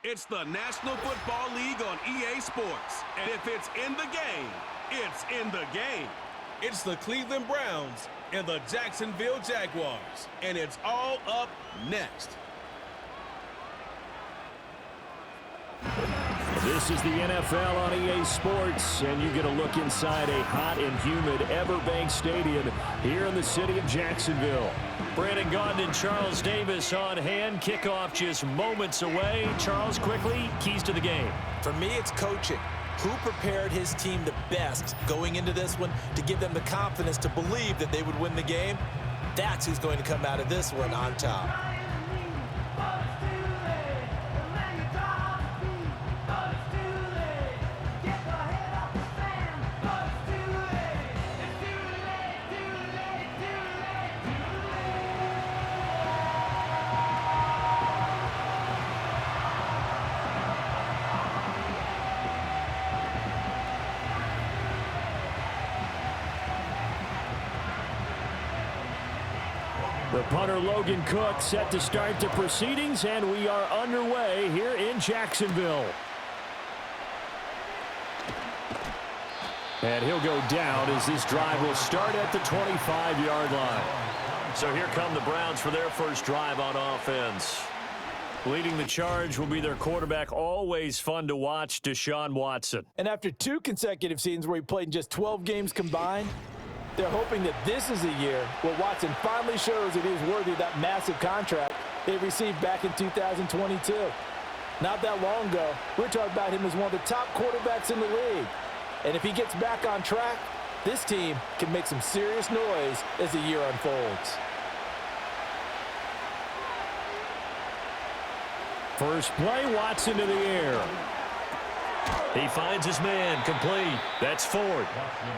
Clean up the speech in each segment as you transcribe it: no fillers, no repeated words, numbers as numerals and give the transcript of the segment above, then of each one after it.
It's the National Football League on EA Sports. And if it's in the game, it's in the game. It's the Cleveland Browns and the Jacksonville Jaguars. And it's all up next. This is the NFL on EA Sports, and you get a look inside a hot and humid Everbank Stadium here in the city of Jacksonville. Brandon Gaudin and Charles Davis on hand. Kickoff just moments away. Charles, quickly, keys to the game. For me, it's coaching. Who prepared his team the best going into this one to give them the confidence to believe that they would win the game? That's who's going to come out of this one on top. The punter Logan Cook set to start the proceedings, and we are underway here in Jacksonville. And he'll go down as this drive will start at the 25-yard line. So here come the Browns for their first drive on offense. Leading the charge will be their quarterback, always fun to watch, Deshaun Watson. And after 2 consecutive seasons where he played in just 12 games combined, they're hoping that this is the year where Watson finally shows that he is worthy of that massive contract they received back in 2022. Not that long ago, we're talking about him as one of the top quarterbacks in the league. And if he gets back on track, this team can make some serious noise as the year unfolds. First play, Watson to the air. He finds his man, complete. That's Ford.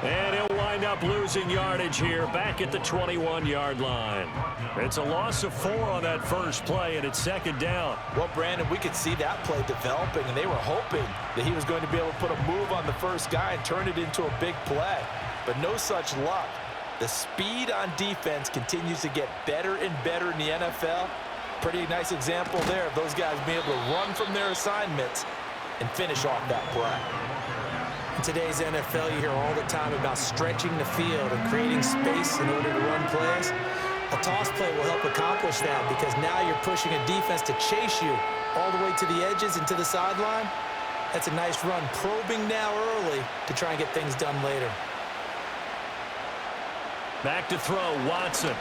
And he'll wind up losing yardage here back at the 21-yard line. It's a loss of 4 on that first play, and it's second down. Well, Brandon, we could see that play developing, and they were hoping that he was going to be able to put a move on the first guy and turn it into a big play. But no such luck. The speed on defense continues to get better and better in the NFL. Pretty nice example there of those guys being able to run from their assignments and finish off that play. In today's NFL, you hear all the time about stretching the field and creating space in order to run plays. A toss play will help accomplish that because now you're pushing a defense to chase you all the way to the edges and to the sideline. That's a nice run, probing now early to try and get things done later. Back to throw, Watson.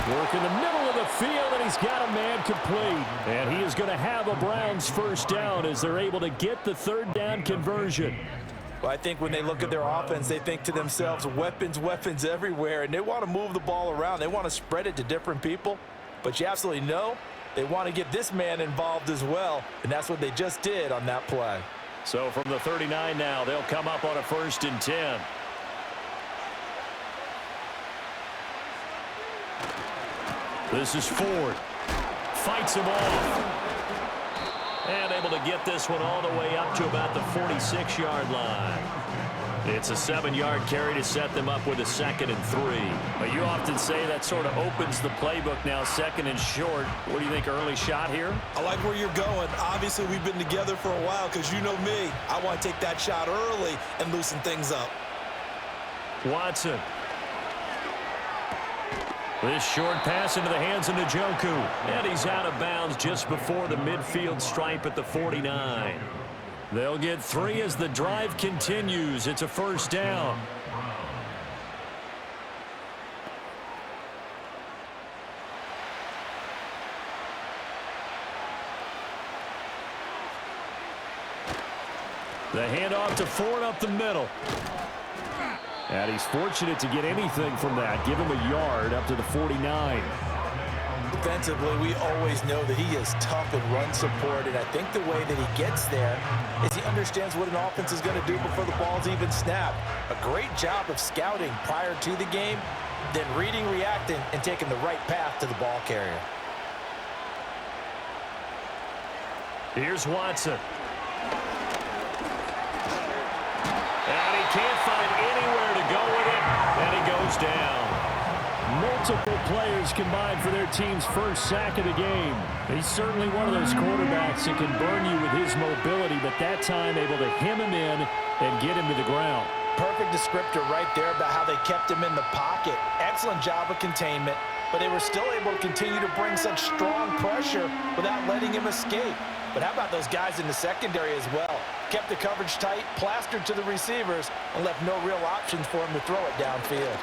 Work in the middle of the field, and he's got a man complete. And he is going to have a Browns first down as they're able to get the third down conversion. Well, I think when they look at their offense, they think to themselves, weapons, weapons everywhere, and they want to move the ball around. They want to spread it to different people. But you absolutely know they want to get this man involved as well, and that's what they just did on that play. So from the 39 now, they'll come up on a 1st and 10. This is Ford. Fights him off. And able to get this one all the way up to about the 46-yard line. It's a 7-yard carry to set them up with a 2nd and 3. But you often say that sort of opens the playbook now, 2nd and short. What do you think, early shot here? I like where you're going. Obviously, we've been together for a while because you know me. I want to take that shot early and loosen things up. Watson. This short pass into the hands of Njoku. And he's out of bounds just before the midfield stripe at the 49. They'll get 3 as the drive continues. It's a first down. The handoff to Ford up the middle. And he's fortunate to get anything from that. Give him a yard up to the 49. Defensively, we always know that he is tough in run support, and I think the way that he gets there is he understands what an offense is going to do before the ball's even snapped. A great job of scouting prior to the game, then reading, reacting, and taking the right path to the ball carrier. Here's Watson. And he can't find anywhere to go with it, and he goes down. Multiple players combined for their team's first sack of the game. He's certainly one of those quarterbacks that can burn you with his mobility, but that time able to hem him in and get him to the ground. Perfect descriptor right there about how they kept him in the pocket. Excellent job of containment, but they were still able to continue to bring such strong pressure without letting him escape. But how about those guys in the secondary as well? Kept the coverage tight, plastered to the receivers, and left no real options for him to throw it downfield.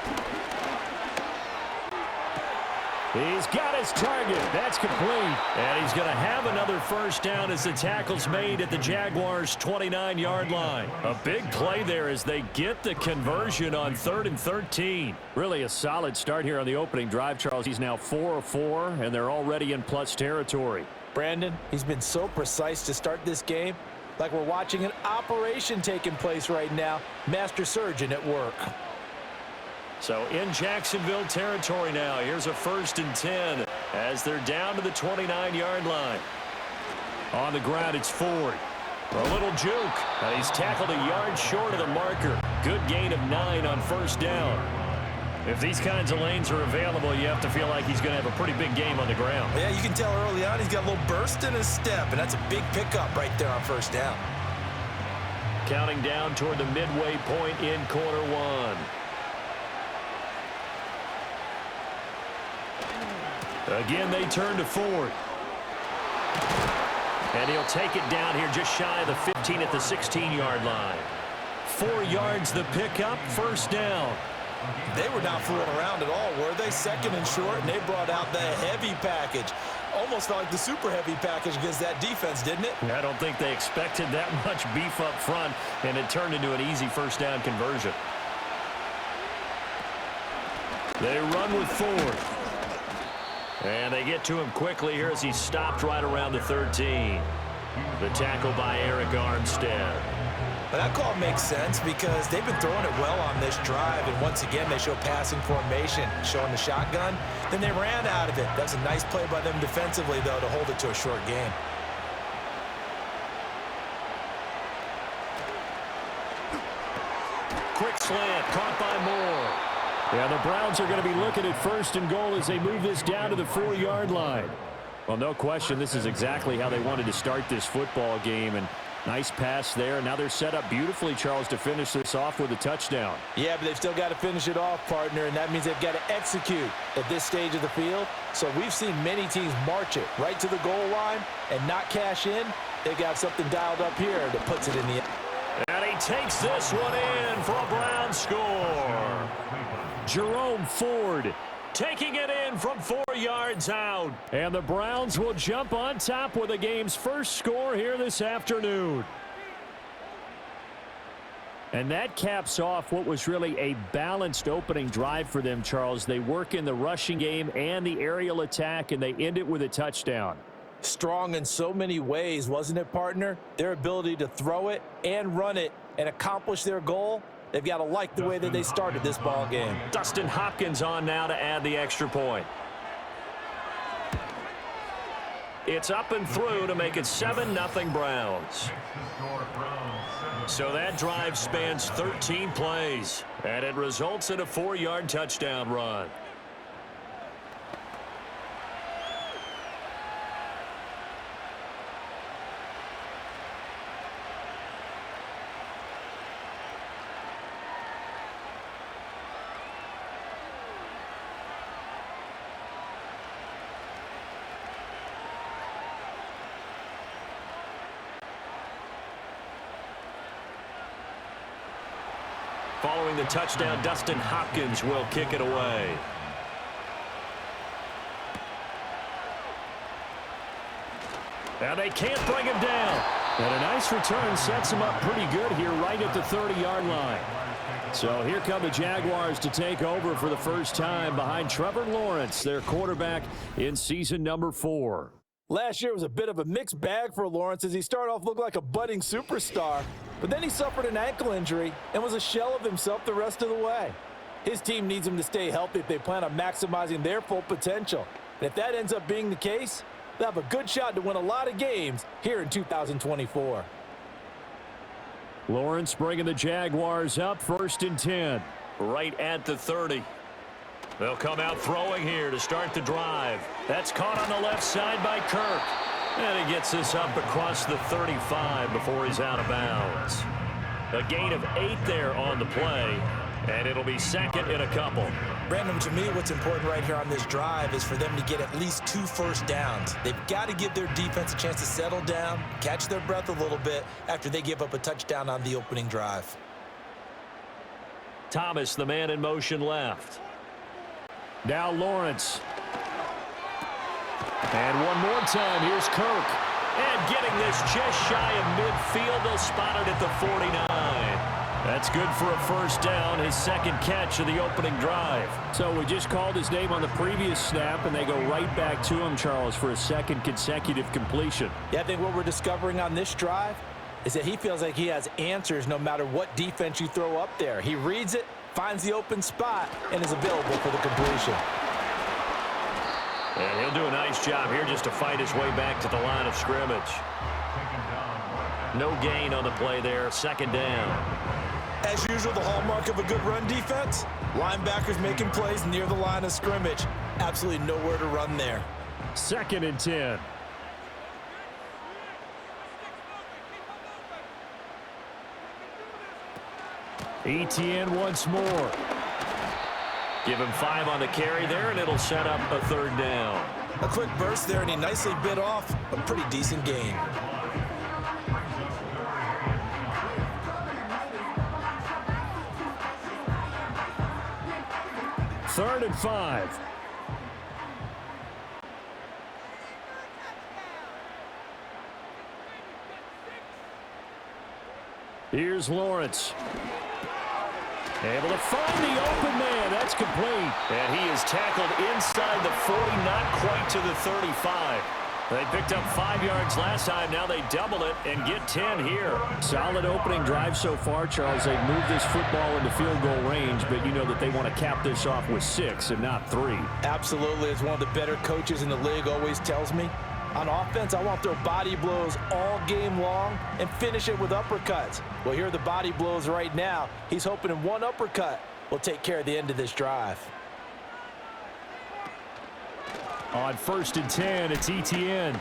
He's got his target. That's complete. And he's going to have another first down as the tackle's made at the Jaguars' 29-yard line. A big play there as they get the conversion on 3rd and 13. Really a solid start here on the opening drive, Charles. He's now 4 of 4, and they're already in plus territory. Brandon, he's been so precise to start this game, like we're watching an operation taking place right now. Master surgeon at work. So in Jacksonville territory now. Here's a 1st and 10 as they're down to the 29-yard line. On the ground, it's Ford. A little juke. And he's tackled a yard short of the marker. Good gain of 9 on 1st down. If these kinds of lanes are available, you have to feel like he's going to have a pretty big game on the ground. Yeah, you can tell early on he's got a little burst in his step, and that's a big pickup right there on 1st down. Counting down toward the midway point in quarter 1. Again, they turn to Ford. And he'll take it down here just shy of the 15 at the 16-yard line. 4 yards the pickup, 1st down. They were not fooling around at all, were they? 2nd and short, and they brought out the heavy package. Almost felt like the super heavy package against that defense, didn't it? I don't think they expected that much beef up front, and it turned into an easy 1st down conversion. They run with Ford. And they get to him quickly here as he's stopped right around the 13. The tackle by Eric Armstead. But that call makes sense because they've been throwing it well on this drive, and once again they show passing formation, showing the shotgun. Then they ran out of it. That's a nice play by them defensively, though, to hold it to a short game. Quick slant, caught by Moore. Yeah, the Browns are going to be looking at 1st and goal as they move this down to the 4-yard line. Well, no question, this is exactly how they wanted to start this football game. And nice pass there. Now they're set up beautifully, Charles, to finish this off with a touchdown. Yeah, but they've still got to finish it off, partner, and that means they've got to execute at this stage of the field. So we've seen many teams march it right to the goal line and not cash in. They've got something dialed up here that puts it in the end. And he takes this one in for a Brown score. Jerome Ford taking it in from 4 yards out. And the Browns will jump on top with the game's first score here this afternoon. And that caps off what was really a balanced opening drive for them, Charles. They work in the rushing game and the aerial attack, and they end it with a touchdown. Strong in so many ways, wasn't it, partner? Their ability to throw it and run it and accomplish their goal. They've got to like the way that they started this ball game. Dustin Hopkins on now to add the extra point. It's up and through to make it 7-0 Browns. So that drive spans 13 plays, and it results in a 4-yard touchdown run. Following the touchdown, Dustin Hopkins will kick it away. And they can't bring him down. And a nice return sets him up pretty good here right at the 30-yard line. So here come the Jaguars to take over for the first time behind Trevor Lawrence, their quarterback in season number 4. Last year was a bit of a mixed bag for Lawrence as he started off looking like a budding superstar, but then he suffered an ankle injury and was a shell of himself the rest of the way. His team needs him to stay healthy if they plan on maximizing their full potential. And if that ends up being the case, they'll have a good shot to win a lot of games here in 2024. Lawrence bringing the Jaguars up 1st and 10. Right at the 30. They'll come out throwing here to start the drive. That's caught on the left side by Kirk. And he gets this up across the 35 before he's out of bounds. A gain of 8 there on the play, and it'll be second and a couple. Brandon, to me, what's important right here on this drive is for them to get at least 2 first downs. They've got to give their defense a chance to settle down, catch their breath a little bit after they give up a touchdown on the opening drive. Thomas, the man in motion left. Now Lawrence. And one more time, here's Kirk. And getting this just shy of midfield, they'll spot it at the 49. That's good for a first down, his second catch of the opening drive. So we just called his name on the previous snap, and they go right back to him, Charles, for a second consecutive completion. Yeah, I think what we're discovering on this drive is that he feels like he has answers no matter what defense you throw up there. He reads it, finds the open spot, and is available for the completion. And he'll do a nice job here just to fight his way back to the line of scrimmage. No gain on the play there, second down. As usual, the hallmark of a good run defense, linebackers making plays near the line of scrimmage. Absolutely nowhere to run there. Second and 10. ETN once more. Give him 5 on the carry there, and it'll set up a third down. A quick burst there, and he nicely bit off a pretty decent gain. Third and 5. Here's Lawrence. Able to find the open man. That's complete. And he is tackled inside the 40, not quite to the 35. They picked up 5 yards last time. Now they double it and get 10 here. Solid opening drive so far, Charles. They've moved this football into field goal range, but you know that they want to cap this off with 6 and not 3. Absolutely. As one of the better coaches in the league always tells me, on offense, I want their body blows all game long and finish it with uppercuts. Well, here are the body blows right now. He's hoping in one uppercut will take care of the end of this drive. On first and 10, it's ETN.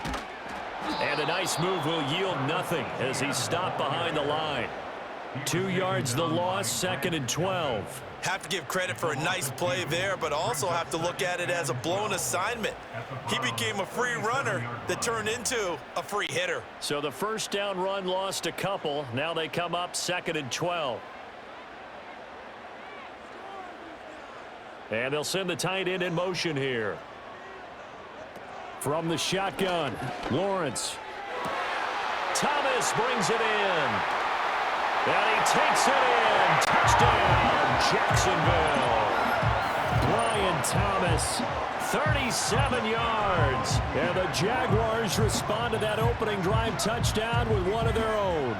And a nice move will yield nothing as he's stopped behind the line. 2 yards the loss, second and 12. Have to give credit for a nice play there, but also have to look at it as a blown assignment. He became a free runner that turned into a free hitter. So the first down run lost a couple. Now they come up second and 12. And they'll send the tight end in motion here. From the shotgun, Lawrence. Thomas brings it in. And he takes it in. Touchdown, Jacksonville. Brian Thomas. 37 yards. And the Jaguars respond to that opening drive touchdown with one of their own.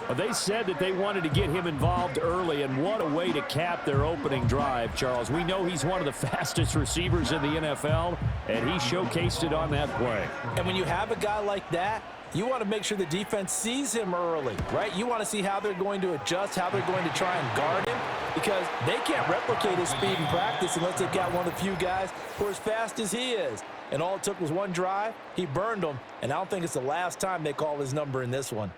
Well, they said that they wanted to get him involved early, and what a way to cap their opening drive, Charles. We know he's one of the fastest receivers in the NFL, and he showcased it on that play. And when you have a guy like that, you want to make sure the defense sees him early, right? You want to see how they're going to adjust, how they're going to try and guard him, because they can't replicate his speed in practice unless they've got one of the few guys who are as fast as he is. And all it took was one drive. He burned them, and I don't think it's the last time they call his number in this one.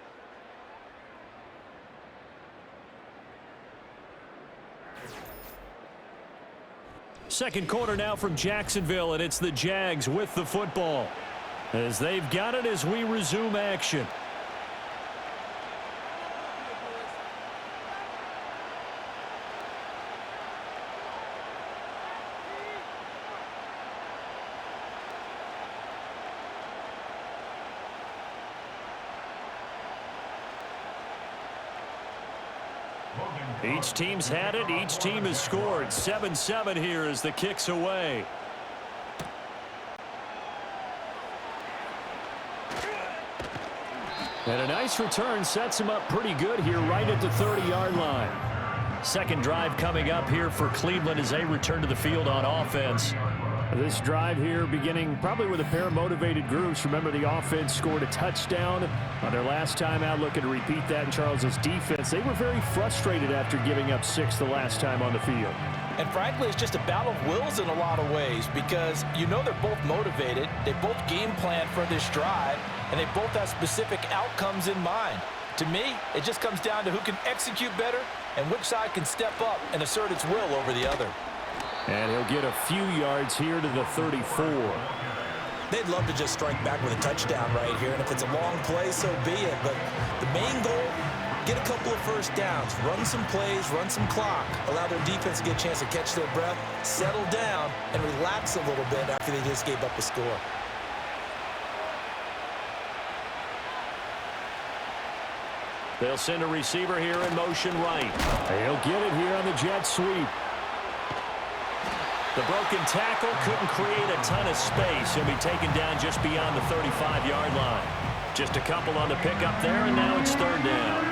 Second quarter now from Jacksonville, and it's the Jags with the football as they've got it as we resume action. Each team's had it. Each team has scored. 7-7 here as the kick's away. And a nice return sets him up pretty good here right at the 30-yard line. Second drive coming up here for Cleveland as they return to the field on offense. This drive here beginning probably with a pair of motivated groups. Remember, the offense scored a touchdown on their last time out. Looking to repeat that in Charles's defense. They were very frustrated after giving up 6 the last time on the field. And frankly, it's just a battle of wills in a lot of ways because you know they're both motivated. They both game plan for this drive, and they both have specific outcomes in mind. To me, it just comes down to who can execute better and which side can step up and assert its will over the other. And he'll get a few yards here to the 34. They'd love to just strike back with a touchdown right here, and if it's a long play, so be it. But the main goal, get a couple of first downs, run some plays, run some clock, allow their defense to get a chance to catch their breath, settle down, and relax a little bit after they just gave up a score. They'll send a receiver here in motion right. They'll get it here on the jet sweep. The broken tackle couldn't create a ton of space. He'll be taken down just beyond the 35-yard line. Just a couple on the pickup there, and now it's third down.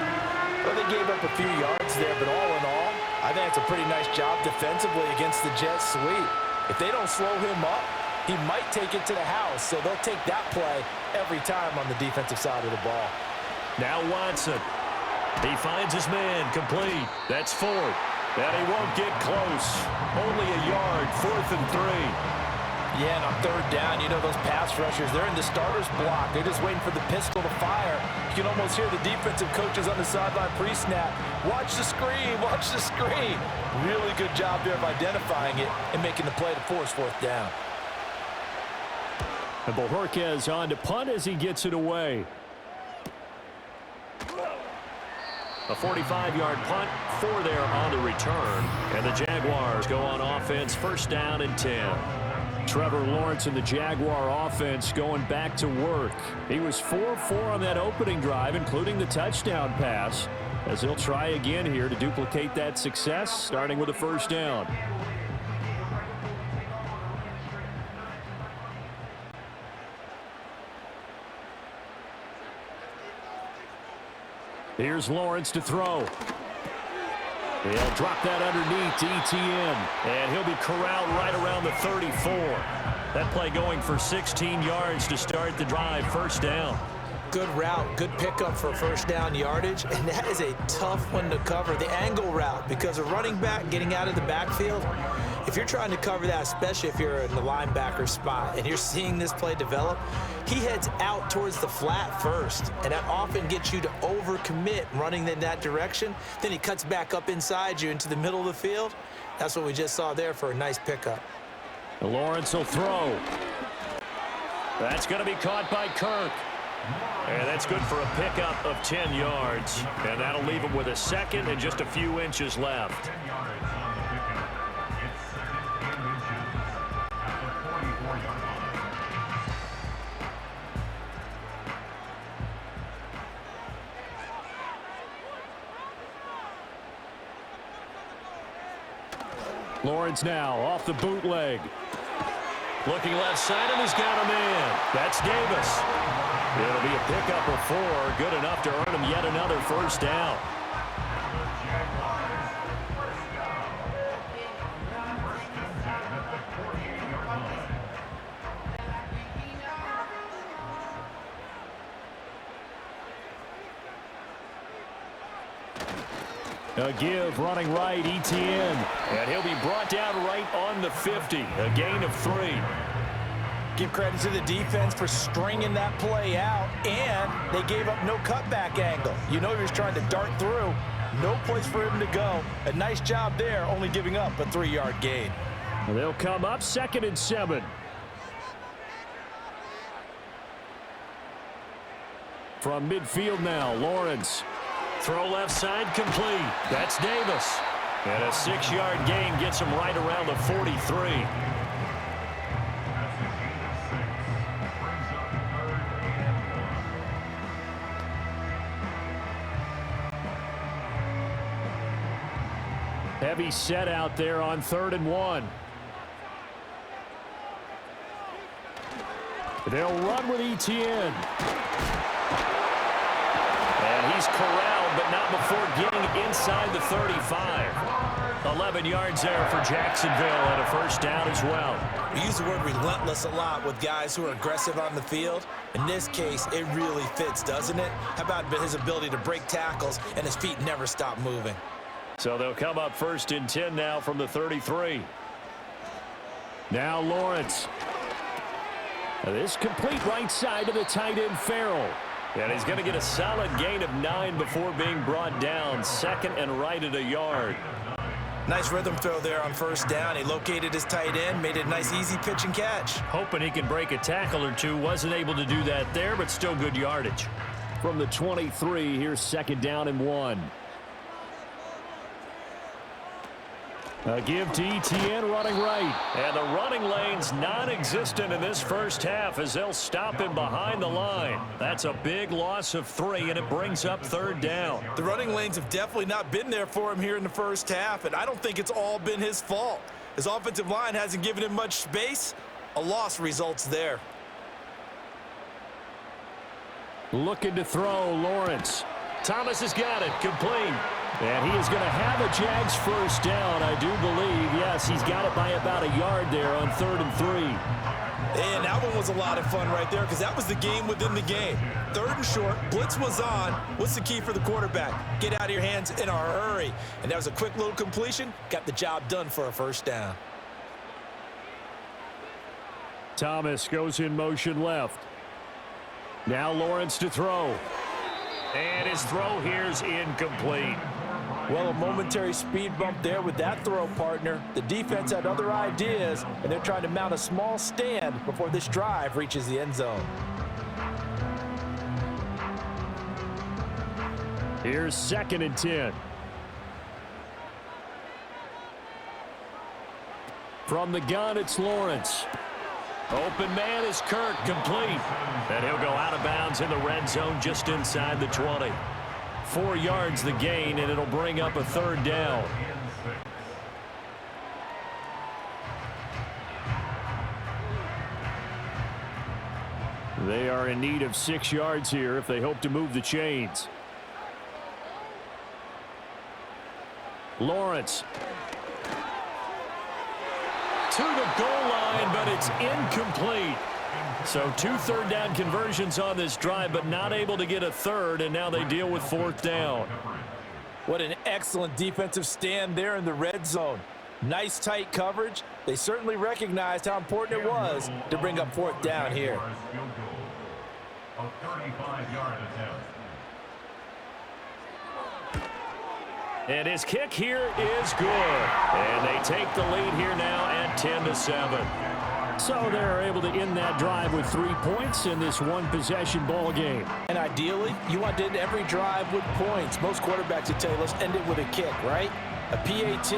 Well, they gave up a few yards there, but all in all, I think it's a pretty nice job defensively against the jet sweep. If they don't slow him up, he might take it to the house, so they'll take that play every time on the defensive side of the ball. Now Watson. He finds his man complete. That's Ford. And he won't get close. Only a yard, 4th and 3. Yeah, and on third down, you know those pass rushers, they're in the starter's block. They're just waiting for the pistol to fire. You can almost hear the defensive coaches on the sideline pre-snap. Watch the screen, watch the screen. Really good job there of identifying it and making the play to force 4th down. And Bojorquez on to punt as he gets it away. A 45-yard punt, 4 there on the return. And the Jaguars go on offense, 1st down and 10. Trevor Lawrence and the Jaguar offense going back to work. He was 4-4 on that opening drive, including the touchdown pass, as he'll try again here to duplicate that success, starting with a 1st down. Here's Lawrence to throw. He'll drop that underneath to ETN. And he'll be corralled right around the 34. That play going for 16 yards to start the drive, 1st down. Good route, good pickup for 1st down yardage, and that is a tough one to cover, the angle route, because a running back getting out of the backfield, if you're trying to cover that, especially if you're in the linebacker spot and you're seeing this play develop, he heads out towards the flat first, and that often gets you to overcommit running in that direction. Then he cuts back up inside you into the middle of the field. That's what we just saw there for a nice pickup. Lawrence will throw. That's going to be caught by Kirk. And that's good for a pickup of 10 yards. And that'll leave him with a 2nd and just a few inches left. Lawrence now off the bootleg. Looking left side, and he's got a man. That's Davis. It'll be a pickup of 4. Good enough to earn him yet another 1st down. A give running right, ETN. And he'll be brought down right on the 50. A gain of 3. Give credit to the defense for stringing that play out, and they gave up no cutback angle. You know he was trying to dart through. No place for him to go. A nice job there, only giving up a 3-yard gain. They'll come up 2nd and 7. From midfield now, Lawrence. Throw left side complete. That's Davis. And a 6-yard gain gets him right around the 43. Heavy set out there on 3rd and 1. They'll run with ETN. And he's corralled but not before getting inside the 35. 11 yards there for Jacksonville and a first down as well. We use the word relentless a lot with guys who are aggressive on the field. In this case, it really fits, doesn't it? How about his ability to break tackles and his feet never stop moving? So they'll come up 1st and 10 now from the 33. Now Lawrence. This complete right side to the tight end Farrell. And he's going to get a solid gain of 9 before being brought down. 2nd and right at a yard. Nice rhythm throw there on 1st down. He located his tight end, made it a nice easy pitch and catch. Hoping he can break a tackle or two. Wasn't able to do that there, but still good yardage. From the 23, here's 2nd down and 1. A give to Etienne running right. And the running lane's non-existent in this first half as they'll stop him behind the line. That's a big loss of 3, and it brings up 3rd down. The running lanes have definitely not been there for him here in the first half, and I don't think it's all been his fault. His offensive line hasn't given him much space. A loss results there. Looking to throw, Lawrence. Thomas has got it, complete. And he is going to have a Jags first down, I do believe. Yes, he's got it by about a yard there on 3rd and 3. And that one was a lot of fun right there because that was the game within the game. 3rd and short, blitz was on. What's the key for the quarterback? Get out of your hands in a hurry. And that was a quick little completion. Got the job done for a first down. Thomas goes in motion left. Now Lawrence to throw. And his throw here's incomplete. Well, a momentary speed bump there with that throw, partner. The defense had other ideas, and they're trying to mount a small stand before this drive reaches the end zone. Here's 2nd and 10. From the gun, it's Lawrence. Open man is Kirk, complete. And he'll go out of bounds in the red zone just inside the 20. 4 yards the gain, and it'll bring up a 3rd down. They are in need of 6 yards here if they hope to move the chains. Lawrence. To the goal line, but it's incomplete. So 2 third down conversions on this drive, but not able to get a 3rd, and now they deal with 4th down. What an excellent defensive stand there in the red zone. Nice tight coverage. They certainly recognized how important it was to bring up 4th down here. And his kick here is good. And they take the lead here now at 10-7. So they're able to end that drive with 3 points in this one-possession ball game. And ideally, you want to end every drive with points. Most quarterbacks would tell you, let's end it with a kick, right? A PAT,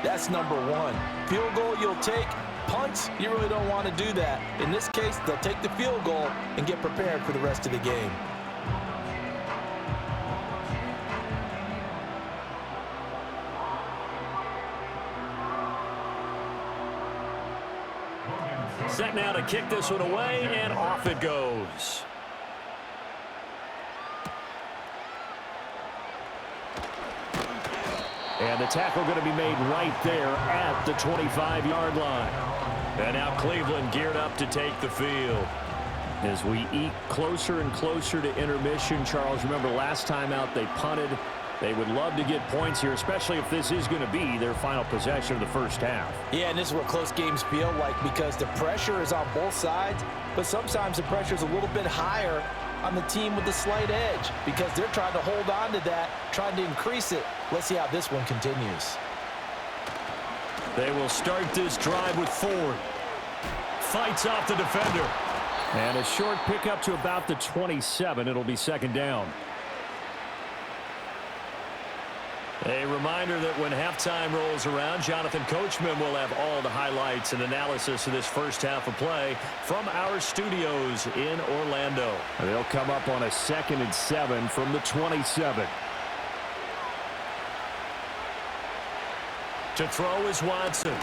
that's number 1. Field goal you'll take. Punts, you really don't want to do that. In this case, they'll take the field goal and get prepared for the rest of the game. Set now to kick this one away, and off it goes. And the tackle going to be made right there at the 25-yard line. And now Cleveland geared up to take the field. As we eat closer and closer to intermission, Charles, remember last time out they punted. They would love to get points here, especially if this is going to be their final possession of the first half. Yeah, and this is what close games feel like because the pressure is on both sides, but sometimes the pressure is a little bit higher on the team with the slight edge because they're trying to hold on to that, trying to increase it. Let's see how this one continues. They will start this drive with Ford. Fights off the defender. And a short pickup to about the 27. It'll be 2nd down. A reminder that when halftime rolls around, Jonathan Coachman will have all the highlights and analysis of this first half of play from our studios in Orlando. They'll come up on a 2nd and 7 from the 27. To throw is Watson.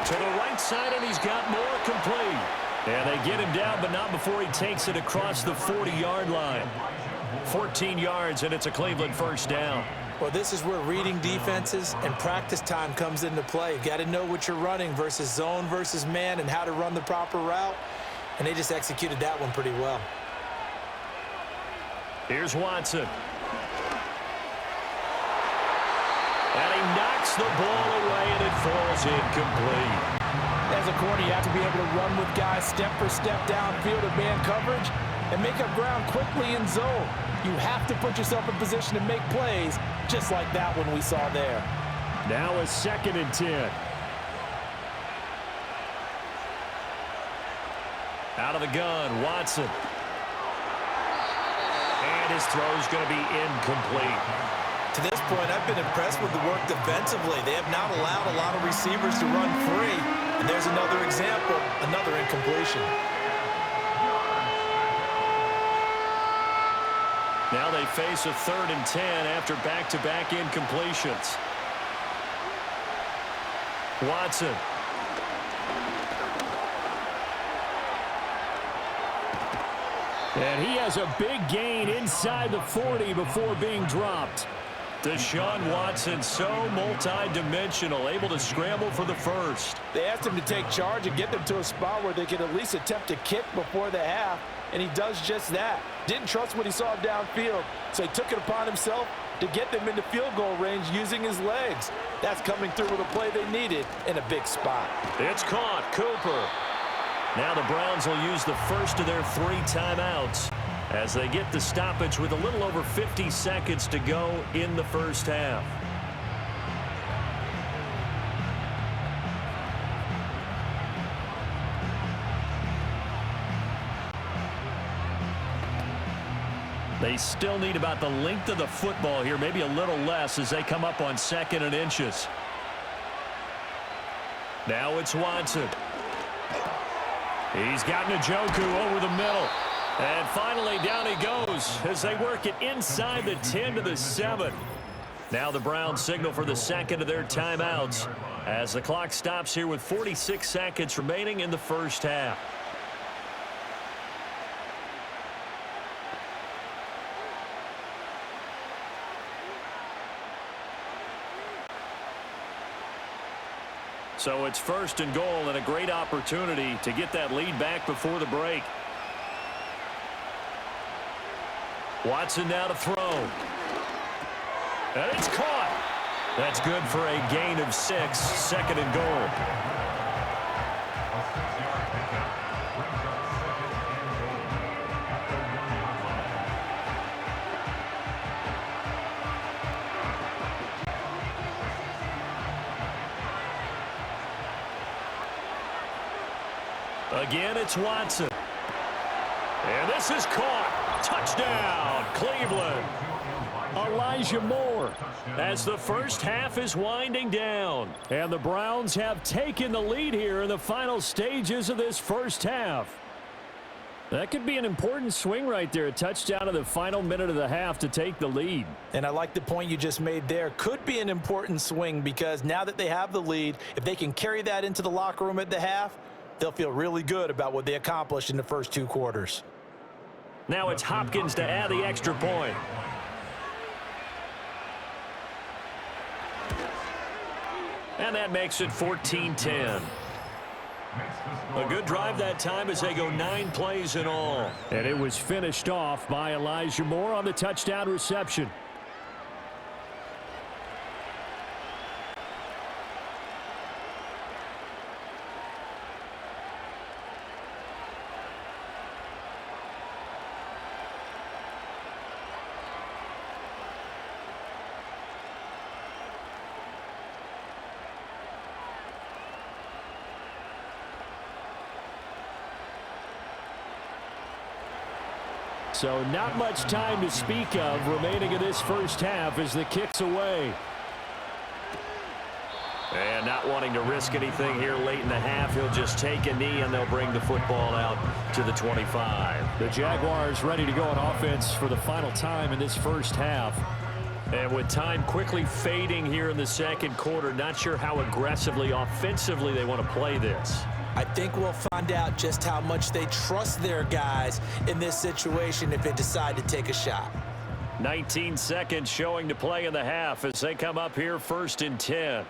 To the right side, and he's got more, complete. And they get him down, but not before he takes it across the 40-yard line. 14 yards, and it's a Cleveland first down. Well, this is where reading defenses and practice time comes into play. You got to know what you're running versus zone versus man and how to run the proper route. And they just executed that one pretty well. Here's Watson. And he knocks the ball away, and it falls incomplete. As a corner, you have to be able to run with guys step for step downfield of man coverage and make up ground quickly in zone. You have to put yourself in position to make plays, just like that one we saw there. Now a 2nd and 10. Out of the gun, Watson. And his throw's going to be incomplete. To this point, I've been impressed with the work defensively. They have not allowed a lot of receivers to run free. And there's another example, another incompletion. Now they face a 3rd and 10 after back-to-back incompletions. Watson. And he has a big gain inside the 40 before being dropped. Deshaun Watson, so multi-dimensional, able to scramble for the first. They asked him to take charge and get them to a spot where they could at least attempt to kick before the half, and he does just that. Didn't trust what he saw downfield, so he took it upon himself to get them into field goal range using his legs. That's coming through with a play they needed in a big spot. It's caught. Cooper. Now the Browns will use the first of their 3 timeouts as they get the stoppage with a little over 50 seconds to go in the first half. They still need about the length of the football here, maybe a little less as they come up on 2nd and inches. Now it's Watson. He's got Njoku over the middle. And finally, down he goes as they work it inside the 10 to the 7. Now the Browns signal for the 2nd of their timeouts as the clock stops here with 46 seconds remaining in the first half. So it's 1st and goal and a great opportunity to get that lead back before the break. Watson now to throw. And it's caught. That's good for a gain of 6, 2nd and goal. Again, it's Watson. And this is caught. Touchdown, Cleveland. Elijah Moore as the first half is winding down. And the Browns have taken the lead here in the final stages of this first half. That could be an important swing right there. A touchdown in the final minute of the half to take the lead. And I like the point you just made there. Could be an important swing because now that they have the lead, if they can carry that into the locker room at the half, they'll feel really good about what they accomplished in the first 2 quarters. Now it's Hopkins to add the extra point. And that makes it 14-10. A good drive that time as they go 9 plays in all. And it was finished off by Elijah Moore on the touchdown reception. So not much time to speak of remaining in this first half as the kick's away. And not wanting to risk anything here late in the half, he'll just take a knee and they'll bring the football out to the 25. The Jaguars ready to go on offense for the final time in this first half. And with time quickly fading here in the second quarter, not sure how aggressively, offensively they want to play this. I think we'll find out just how much they trust their guys in this situation if they decide to take a shot. 19 seconds showing to play in the half as they come up here 1st and 10.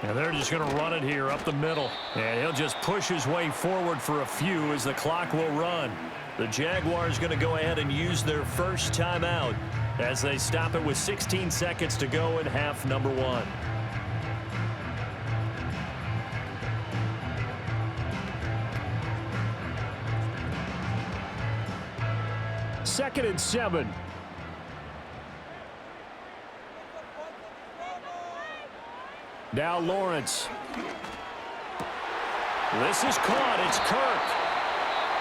And they're just going to run it here up the middle. And he'll just push his way forward for a few as the clock will run. The Jaguars going to go ahead and use their first timeout as they stop it with 16 seconds to go in half number 1. Second and 7. Now Lawrence. This is caught. It's Kirk.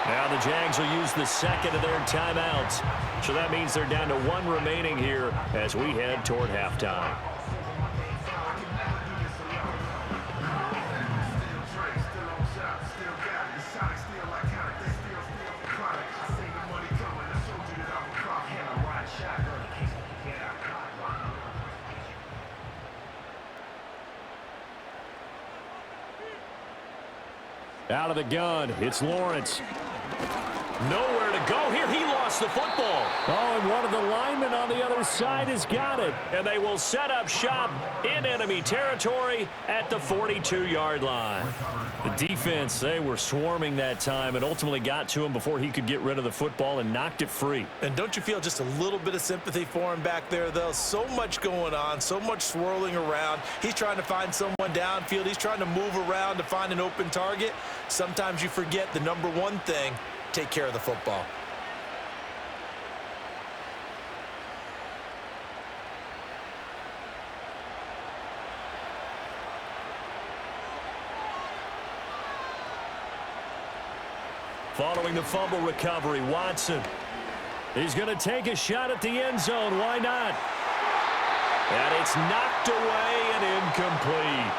Now the Jags will use the second of their timeouts. So that means they're down to 1 remaining here as we head toward halftime. Out of the gun, it's Lawrence. Nowhere to go here. He lost the football. Oh, and one of the linemen on the other side has got it. And they will set up shop in enemy territory at the 42-yard line. The defense, they were swarming that time and ultimately got to him before he could get rid of the football and knocked it free. And don't you feel just a little bit of sympathy for him back there, though? So much going on, so much swirling around. He's trying to find someone downfield. He's trying to move around to find an open target. Sometimes you forget the number one thing: take care of the football. Following the fumble recovery, Watson. He's going to take a shot at the end zone. Why not? And it's knocked away and incomplete.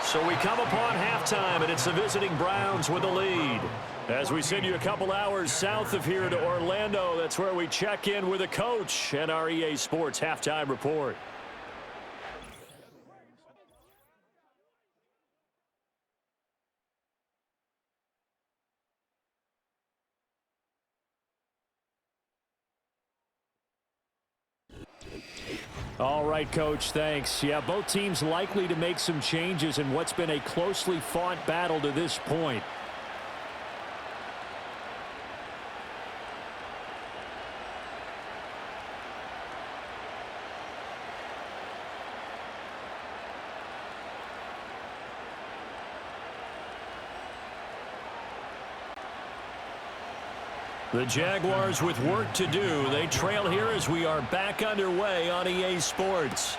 So we come upon halftime, and it's the visiting Browns with a lead. As we send you a couple hours south of here to Orlando, that's where we check in with a coach and our EA Sports halftime report. All right, Coach, thanks. Yeah, both teams likely to make some changes in what's been a closely fought battle to this point. The Jaguars with work to do. They trail here as we are back underway on EA Sports.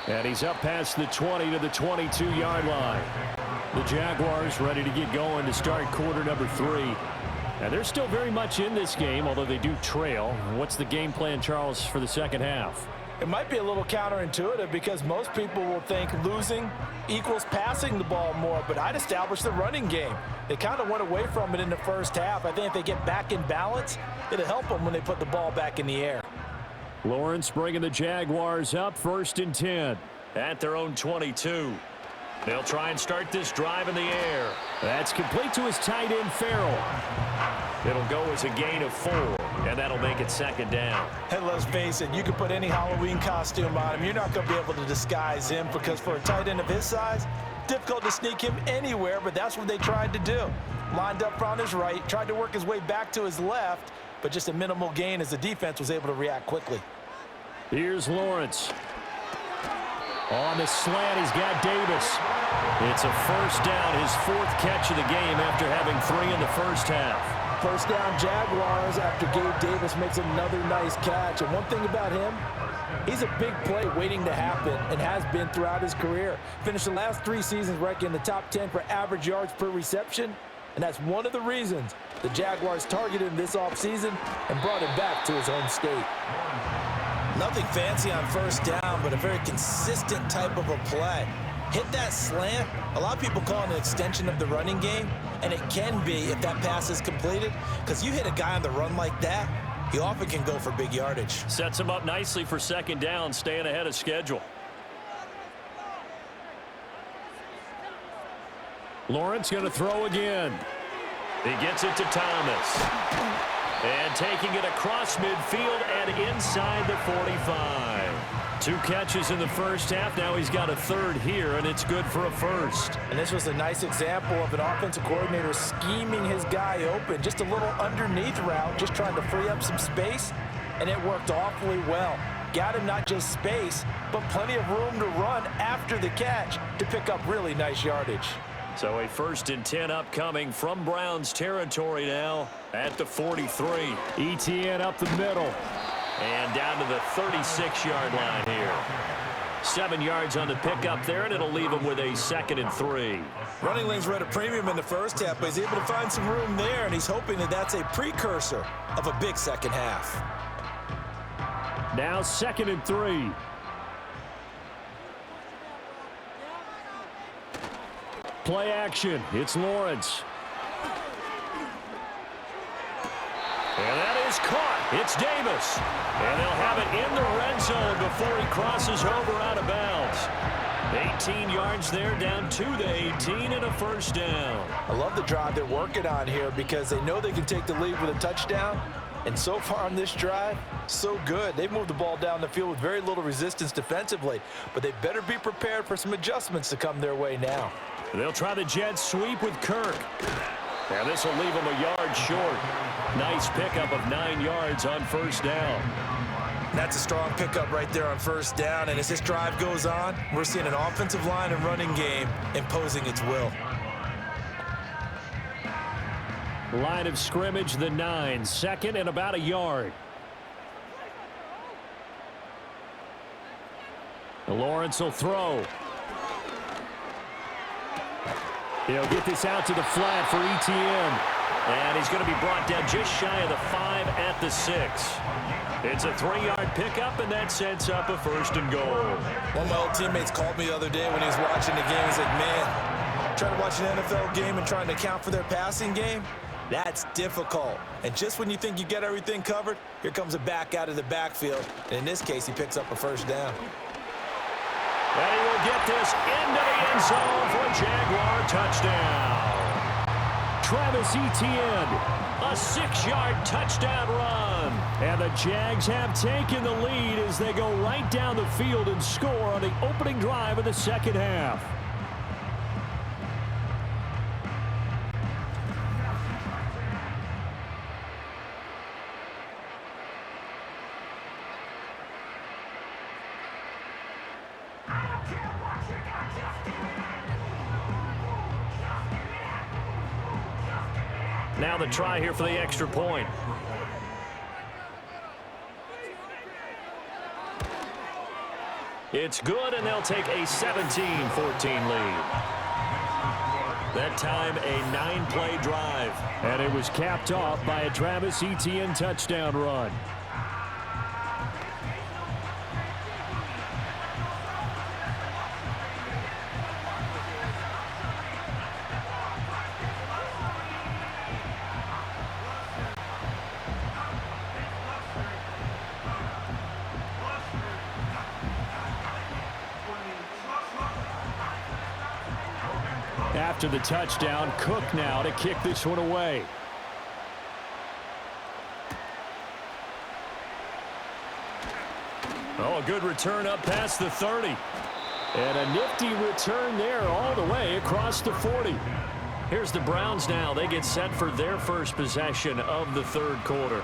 And he's up past the 20 to the 22-yard line. The Jaguars ready to get going to start quarter number 3. And they're still very much in this game, although they do trail. What's the game plan, Charles, for the second half? It might be a little counterintuitive because most people will think losing equals passing the ball more, but I'd establish the running game. They kind of went away from it in the first half. I think if they get back in balance, it'll help them when they put the ball back in the air. Lawrence bringing the Jaguars up 1st and 10 at their own 22. They'll try and start this drive in the air. That's complete to his tight end, Farrell. It'll go as a gain of 4, and that'll make it second down. And let's face it, you can put any Halloween costume on him. You're not going to be able to disguise him because for a tight end of his size, difficult to sneak him anywhere, but that's what they tried to do. Lined up on his right, tried to work his way back to his left, but just a minimal gain as the defense was able to react quickly. Here's Lawrence. On the slant, he's got Davis. It's a first down, his 4th catch of the game after having 3 in the first half. First down Jaguars after Gabe Davis makes another nice catch. And one thing about him, he's a big play waiting to happen and has been throughout his career. Finished the last 3 seasons ranking in the top 10 for average yards per reception. And that's one of the reasons the Jaguars targeted him this offseason and brought him back to his home state. Nothing fancy on first down, but a very consistent type of a play. Hit that slant. A lot of people call it an extension of the running game, and it can be if that pass is completed, because you hit a guy on the run like that, he often can go for big yardage. Sets him up nicely for second down, staying ahead of schedule. Lawrence going to throw again. He gets it to Thomas. And taking it across midfield and inside the 45. 2 catches in the first half. Now he's got a third here, and it's good for a first. And this was a nice example of an offensive coordinator scheming his guy open. Just a little underneath route, just trying to free up some space, and it worked awfully well. Got him not just space, but plenty of room to run after the catch to pick up really nice yardage. So a 1st and 10 upcoming from Browns territory now at the 43. ETN up the middle. And down to the 36-yard line here. 7 yards on the pickup there, and it'll leave him with a 2nd and 3. Running lanes were at a premium in the first half, but he's able to find some room there, and he's hoping that that's a precursor of a big second half. Now 2nd and 3. Play action. It's Lawrence. And that is caught. It's Davis. And they'll have it in the red zone before he crosses over out of bounds. 18 yards there, down to the 18 and a 1st down. I love the drive they're working on here because they know they can take the lead with a touchdown. And so far on this drive, so good. They've moved the ball down the field with very little resistance defensively, but they better be prepared for some adjustments to come their way now. They'll try the jet sweep with Kirk. Now this will leave him a yard short. Nice pickup of 9 yards on 1st down. That's a strong pickup right there on 1st down, and as this drive goes on, we're seeing an offensive line and running game imposing its will. Line of scrimmage, the 9. 2nd and about a yard. Lawrence will throw. He'll get this out to the flat for ETN. And he's going to be brought down just shy of the 5 at the 6. It's a 3-yard pickup, and that sets up a 1st and goal. One of my old teammates called me the other day when he was watching the game. He's like, man, trying to watch an NFL game and trying to account for their passing game, that's difficult. And just when you think you get everything covered, here comes a back out of the backfield. And in this case, he picks up a 1st down. And he will get this into the end zone for a Jaguar touchdown. Travis Etienne. A 6-yard touchdown run. And the Jags have taken the lead as they go right down the field and score on the opening drive of the 2nd half. Now the try here for the extra point. It's good, and they'll take a 17-14 lead. That time, a 9-play drive. And it was capped off by a Travis Etienne touchdown run. After the touchdown, Cook now to kick this one away. Oh, a good return up past the 30. And a nifty return there all the way across the 40. Here's the Browns now. They get set for their first possession of the 3rd quarter.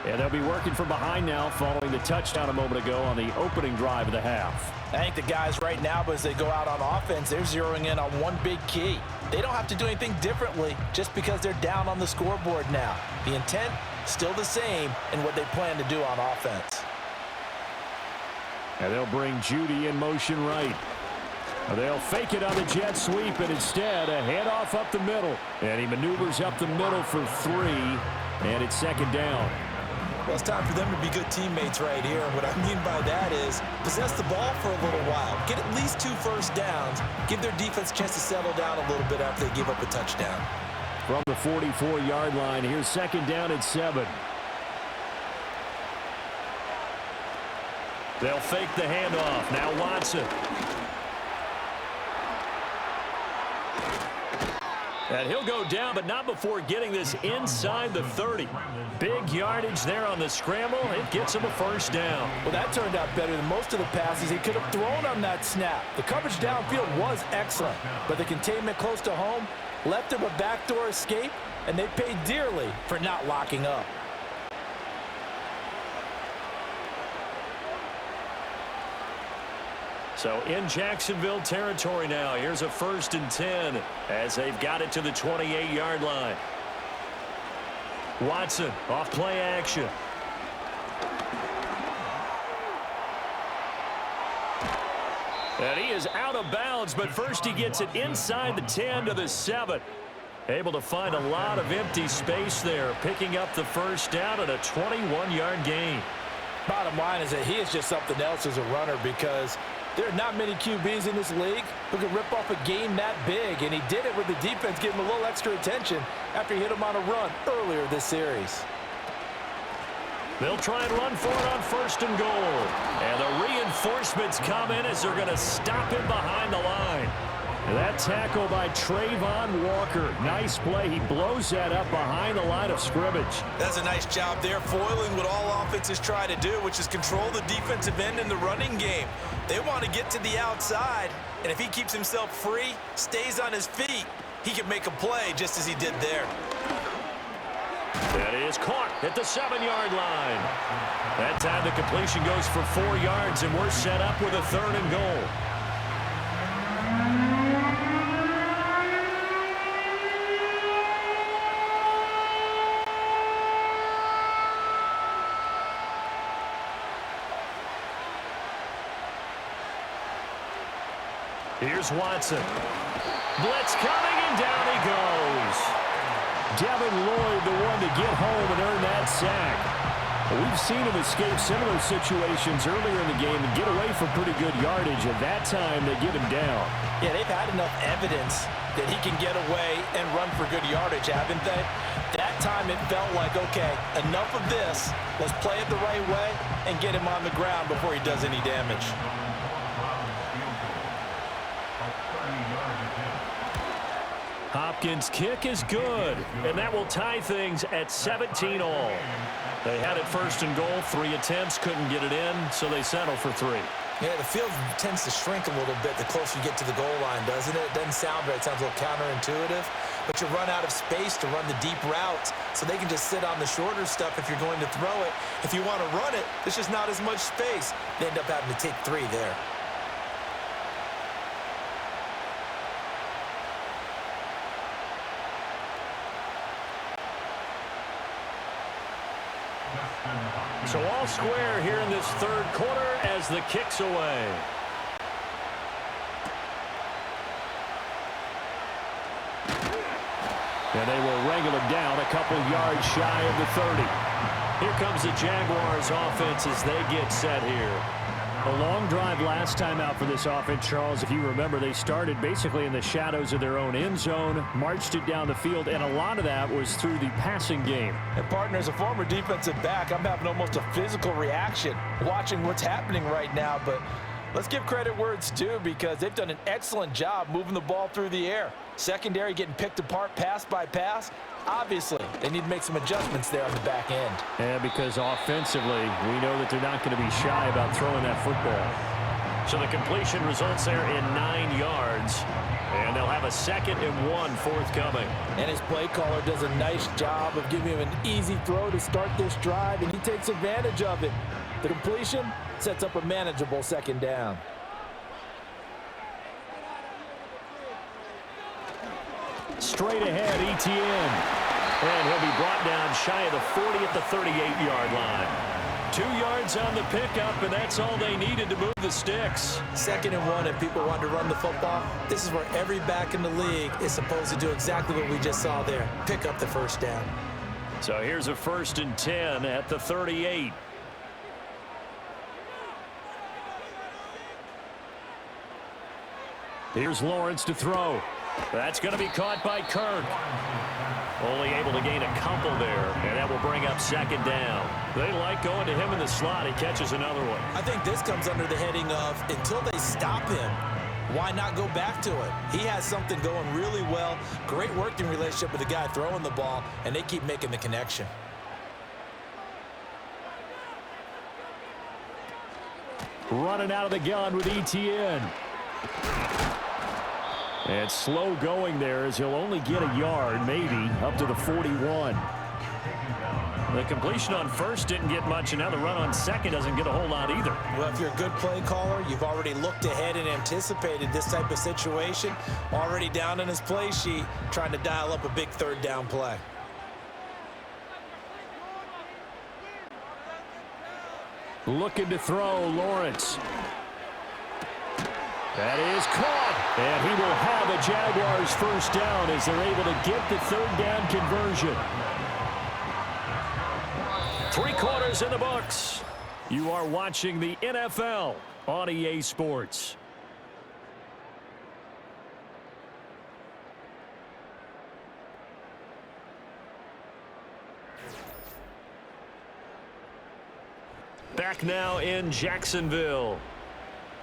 And they'll be working from behind now following the touchdown a moment ago on the opening drive of the half. I think the guys right now, as they go out on offense, they're zeroing in on one big key. They don't have to do anything differently just because they're down on the scoreboard now. The intent, still the same in what they plan to do on offense. And they'll bring Judy in motion right. They'll fake it on the jet sweep, and instead a handoff up the middle. And he maneuvers up the middle for 3, and it's 2nd down. Well, it's time for them to be good teammates right here. And what I mean by that is possess the ball for a little while. Get at least 2 first downs. Give their defense a chance to settle down a little bit after they give up a touchdown. From the 44-yard line, here's 2nd down at 7. They'll fake the handoff. Now Watson. And he'll go down, but not before getting this inside the 30. Big yardage there on the scramble. It gets him a first down. Well, that turned out better than most of the passes he could have thrown on that snap. The coverage downfield was excellent, but the containment close to home left him a backdoor escape, and they paid dearly for not locking up. So in Jacksonville territory now. Here's a 1st and 10 as they've got it to the 28-yard line. Watson off play action. And he is out of bounds, but first he gets it inside the 10 to the 7. Able to find a lot of empty space there, picking up the first down at a 21-yard gain. Bottom line is that he is just something else as a runner, because there are not many QBs in this league who can rip off a game that big, and he did it with the defense giving him a little extra attention after he hit him on a run earlier this series. They'll try and run for it on 1st and goal. And the reinforcements come in as they're going to stop him behind the line. And that tackle by Trayvon Walker. Nice play. He blows that up behind the line of scrimmage. That's a nice job there, foiling what all offenses try to do, which is control the defensive end in the running game. They want to get to the outside, and if he keeps himself free, stays on his feet, he can make a play just as he did there. That is caught at the 7-yard line. That time the completion goes for 4 yards, and we're set up with a 3rd and goal. Here's Watson. Blitz coming, and down he goes. Devin Lloyd, the one to get home and earn that sack. We've seen him escape similar situations earlier in the game and get away from pretty good yardage. At that time, they get him down. Yeah, they've had enough evidence that he can get away and run for good yardage, haven't they? That time it felt like, okay, enough of this. Let's play it the right way and get him on the ground before he does any damage. Hopkins' kick is good, and that will tie things at 17 all. They had it 1st and goal, 3 attempts, couldn't get it in, so they settle for 3. Yeah, the field tends to shrink a little bit the closer you get to the goal line, doesn't it? It doesn't sound right. It sounds a little counterintuitive, but you run out of space to run the deep routes, so they can just sit on the shorter stuff if you're going to throw it. If you want to run it, there's just not as much space. They end up having to take 3 there. So all square here in this 3rd quarter as the kick's away. And they will wrangle him down a couple yards shy of the 30. Here comes the Jaguars offense as they get set here. A long drive last time out for this offense, Charles. If you remember, they started basically in the shadows of their own end zone, marched it down the field, and a lot of that was through the passing game. And partner, as a former defensive back, I'm having almost a physical reaction watching what's happening right now. But let's give credit where it's due, because they've done an excellent job moving the ball through the air. Secondary getting picked apart pass by pass. Obviously, they need to make some adjustments there on the back end. And because offensively, we know that they're not going to be shy about throwing that football. So the completion results there in 9 yards. And they'll have a 2nd and 1 forthcoming. And his play caller does a nice job of giving him an easy throw to start this drive, and he takes advantage of it. The completion sets up a manageable 2nd down. Straight ahead, ETN. And he'll be brought down shy of the 40 at the 38-yard line. 2 yards on the pickup, and that's all they needed to move the sticks. 2nd and 1, if people want to run the football, this is where every back in the league is supposed to do exactly what we just saw there. Pick up the 1st down. So here's a 1st and 10 at the 38. Here's Lawrence to throw. That's going to be caught by Kirk. Only able to gain a couple there, and that will bring up 2nd down. They like going to him in the slot. He catches another one. I think this comes under the heading of, until they stop him, why not go back to it? He has something going really well. Great working relationship with the guy throwing the ball, and they keep making the connection. Running out of the gun with ETN. And slow going there as he'll only get a yard, maybe, up to the 41. The completion on first didn't get much, and now the run on second doesn't get a whole lot either. Well, if you're a good play caller, you've already looked ahead and anticipated this type of situation. Already down in his play sheet, trying to dial up a big third down play. Looking to throw, Lawrence. That is caught, and he will have a Jaguars first down as they're able to get the third down conversion. 3 quarters in the books. You are watching the NFL on EA Sports. Back now in Jacksonville.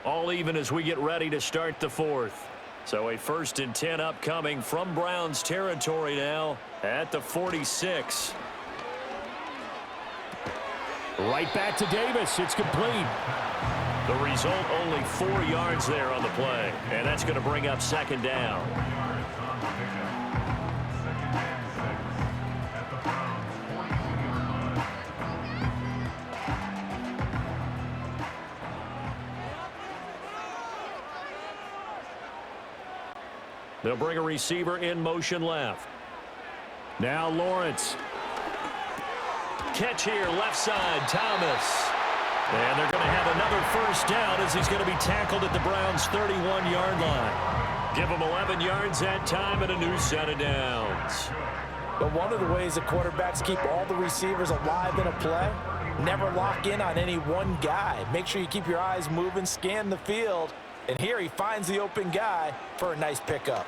All even as we get ready to start the fourth. So a 1st and 10 upcoming from Browns territory now at the 46. Right back to Davis. It's complete. The result, only 4 yards there on the play. And that's going to bring up 2nd down. They'll bring a receiver in motion left. Now Lawrence. Catch here, left side, Thomas. And they're going to have another first down as he's going to be tackled at the Browns' 31-yard line. Give him 11 yards that time and a new set of downs. But one of the ways that quarterbacks keep all the receivers alive in a play, never lock in on any one guy. Make sure you keep your eyes moving, scan the field. And here he finds the open guy for a nice pickup.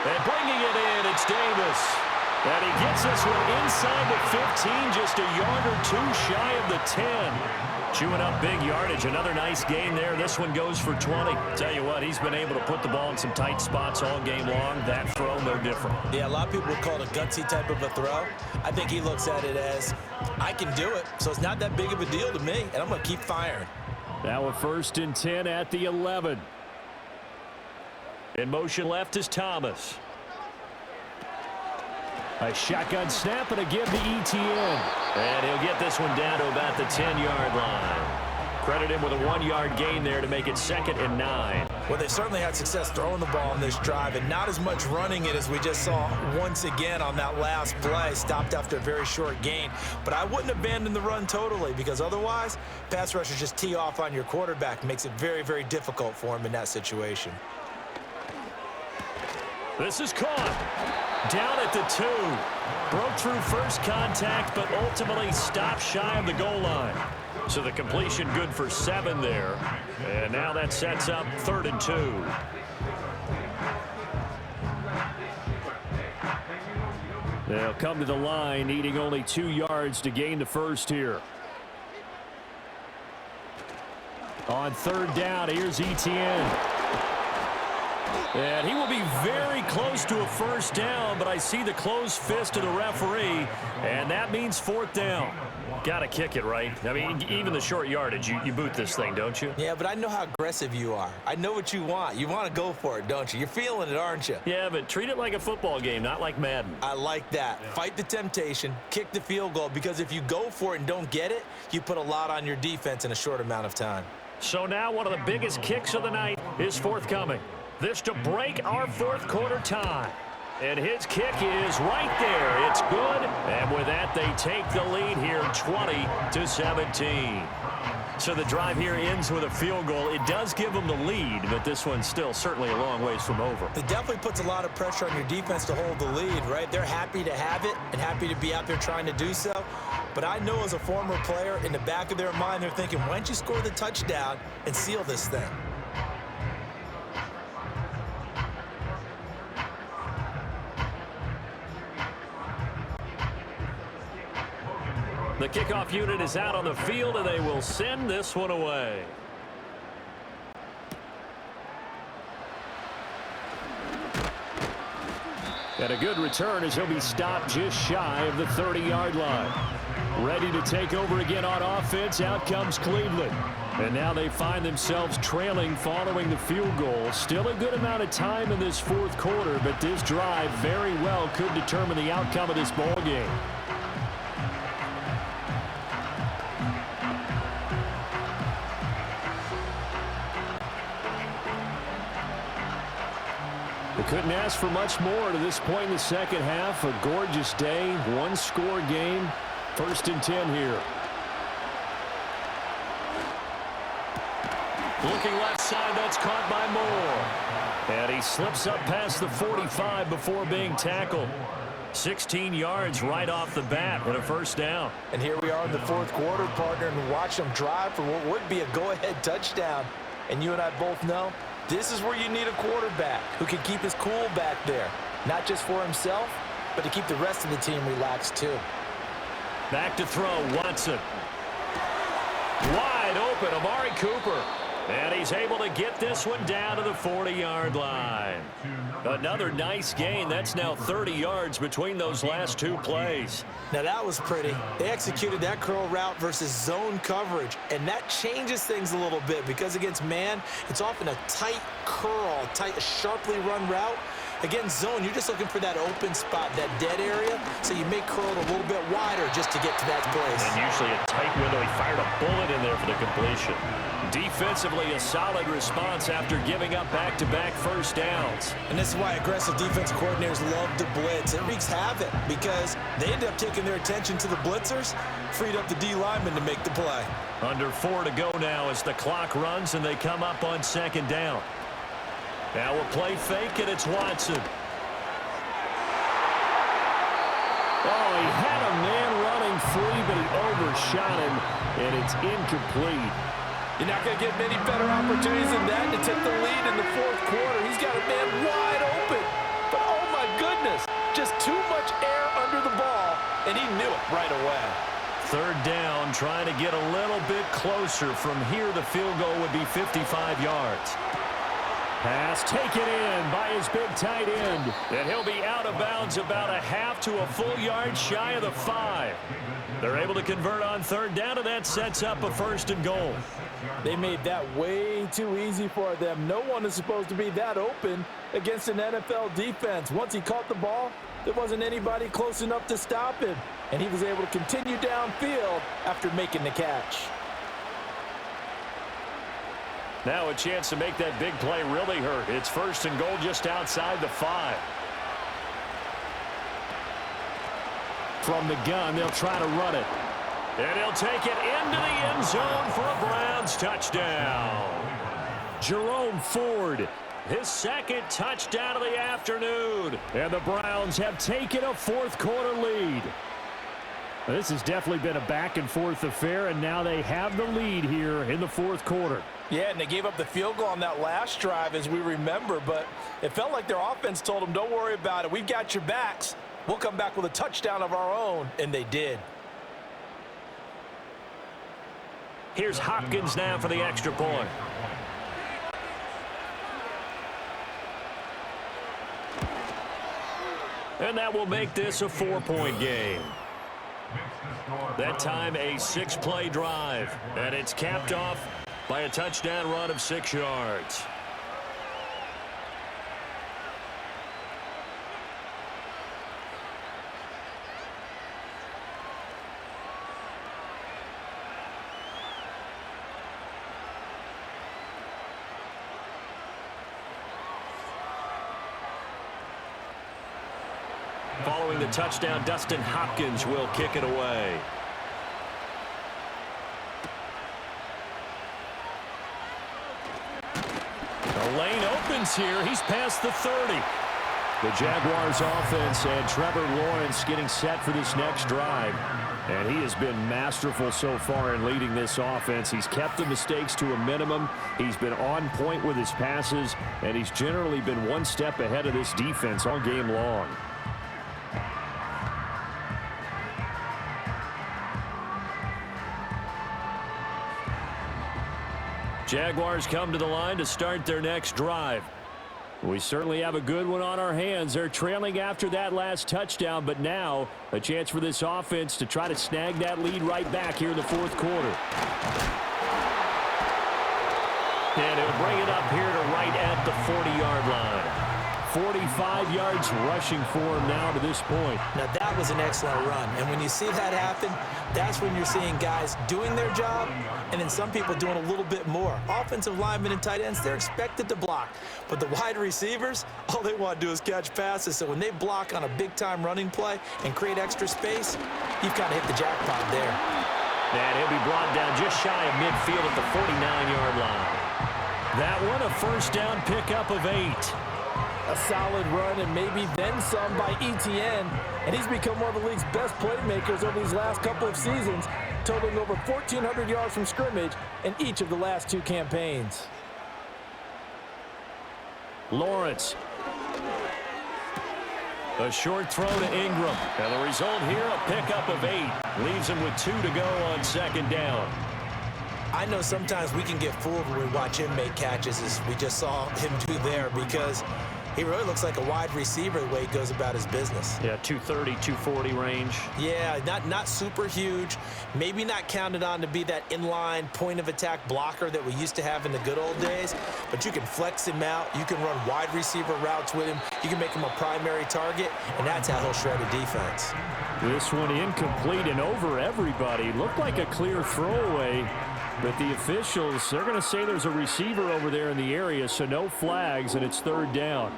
And bringing it in, it's Davis. And he gets this one inside the 15, just a yard or 2 shy of the 10. Chewing up big yardage. Another nice gain there. This one goes for 20. Tell you what, he's been able to put the ball in some tight spots all game long. That throw, no different. Yeah, a lot of people would call it a gutsy type of a throw. I think he looks at it as, I can do it, so it's not that big of a deal to me, and I'm going to keep firing. Now a 1st and 10 at the 11. In motion left is Thomas. A shotgun snap and again to ETN. And he'll get this one down to about the 10-yard line. Credit him with a 1-yard gain there to make it 2nd and 9. Well, they certainly had success throwing the ball in this drive and not as much running it as we just saw once again on that last play. Stopped after a very short gain. But I wouldn't abandon the run totally because otherwise, pass rushers just tee off on your quarterback. Makes it very, very difficult for him in that situation. This is caught. Down at the 2. Broke through first contact, but ultimately stopped shy of the goal line. So the completion good for 7 there. And now that sets up 3rd and 2. They'll come to the line, needing only 2 yards to gain the first here. On 3rd down, here's ETN. And he will be very close to a first down, but I see the closed fist of the referee, and that means 4th down. Got to kick it, right? I mean, even the short yardage, you boot this thing, don't you? Yeah, but I know how aggressive you are. I know what you want. You want to go for it, don't you? You're feeling it, aren't you? Yeah, but treat it like a football game, not like Madden. I like that. Fight the temptation, kick the field goal, because if you go for it and don't get it, you put a lot on your defense in a short amount of time. So now one of the biggest kicks of the night is forthcoming. This to break our 4th quarter tie. And his kick is right there. It's good. And with that, they take the lead here 20-17. So the drive here ends with a field goal. It does give them the lead, but this one's still certainly a long ways from over. It definitely puts a lot of pressure on your defense to hold the lead, right? They're happy to have it and happy to be out there trying to do so. But I know as a former player, in the back of their mind, they're thinking, why don't you score the touchdown and seal this thing? The kickoff unit is out on the field, and they will send this one away. And a good return as he'll be stopped just shy of the 30-yard line. Ready to take over again on offense. Out comes Cleveland. And now they find themselves trailing following the field goal. Still a good amount of time in this fourth quarter, but this drive very well could determine the outcome of this ball game. They couldn't ask for much more to this point in the second half. A gorgeous day, one-score game. 1st and 10 here. Looking left side, that's caught by Moore. And he slips up past the 45 before being tackled. 16 yards right off the bat and a first down. And here we are in the fourth quarter, partner, and watch them drive for what would be a go-ahead touchdown. And you and I both know this is where you need a quarterback who can keep his cool back there. Not just for himself, but to keep the rest of the team relaxed too. Back to throw, Watson. Wide open, Amari Cooper. And he's able to get this one down to the 40-yard line. Another nice gain. That's now 30 yards between those last two plays. Now that was pretty. They executed that curl route versus zone coverage, and that changes things a little bit because against man, it's often a tight curl, sharply run route. Against zone, you're just looking for that open spot, that dead area, so you may curl it a little bit wider just to get to that place. And usually a tight window. He fired a bullet in there for the completion. Defensively, a solid response after giving up back-to-back first downs. And this is why aggressive defensive coordinators love to blitz. It wreaks havoc because they end up taking their attention to the blitzers, freed up the D lineman to make the play. Under 4 to go now as the clock runs and they come up on 2nd down. Now a play fake, and it's Watson. Oh, he had a man running free, but he overshot him, and it's incomplete. You're not going to get many better opportunities than that to take the lead in the fourth quarter. He's got a man wide open. But, oh, my goodness, just too much air under the ball, and he knew it right away. 3rd down, trying to get a little bit closer. From here, the field goal would be 55 yards. Pass taken in by his big tight end. And he'll be out of bounds about a half to a full yard shy of the 5. They're able to convert on 3rd down, and that sets up a 1st and goal. They made that way too easy for them. No one is supposed to be that open against an NFL defense. Once he caught the ball, there wasn't anybody close enough to stop him, and he was able to continue downfield after making the catch. Now a chance to make that big play really hurt. It's 1st and goal just outside the 5. From the gun, they'll try to run it. And he'll take it into the end zone for a Browns touchdown. Jerome Ford, His 2nd touchdown of the afternoon. and the Browns have taken a fourth-quarter lead. This has definitely been a back-and-forth affair, and now they have the lead here in the fourth quarter. Yeah, and they gave up the field goal on that last drive, as we remember, but it felt like their offense told them, don't worry about it. We've got your backs. We'll come back with a touchdown of our own, and they did. Here's Hopkins now for the extra point. And that will make this a 4-point game. That time a 6-play drive. And it's capped off by a touchdown run of 6 yards. Following the touchdown, Dustin Hopkins will kick it away. The lane opens here. He's past the 30. The Jaguars offense and Trevor Lawrence getting set for this next drive. And he has been masterful so far in leading this offense. He's kept the mistakes to a minimum. He's been on point with his passes, and he's generally been one step ahead of this defense all game long. Jaguars come to the line to start their next drive. We certainly have a good one on our hands. They're trailing after that last touchdown, but now a chance for this offense to try to snag that lead right back here in the fourth quarter. And he'll bring it up here to right at the 40-yard line. 45 yards rushing for him now to this point. Now, that was an excellent run. And when you see that happen, that's when you're seeing guys doing their job and then some people doing a little bit more. Offensive linemen and tight ends, they're expected to block. But the wide receivers, all they want to do is catch passes. So when they block on a big-time running play and create extra space, you've kind of hit the jackpot there. And he'll be brought down just shy of midfield at the 49-yard line. That one, a first down pickup of 8. A solid run and maybe then some by ETN. And he's become one of the league's best playmakers over these last couple of seasons, totaling over 1,400 yards from scrimmage in each of the last 2 campaigns. Lawrence. A short throw to Ingram. And the result here, a pickup of 8. Leaves him with 2 to go on second down. I know sometimes we can get fooled when we watch him make catches, as we just saw him do there, because he really looks like a wide receiver the way he goes about his business. Yeah, 230, 240 range. Yeah, not super huge. Maybe not counted on to be that inline point-of-attack blocker that we used to have in the good old days, but you can flex him out. You can run wide receiver routes with him. You can make him a primary target, and that's how he'll shred a defense. This one incomplete and over everybody. Looked like a clear throwaway. But the officials, they're going to say there's a receiver over there in the area, so no flags, and it's third down.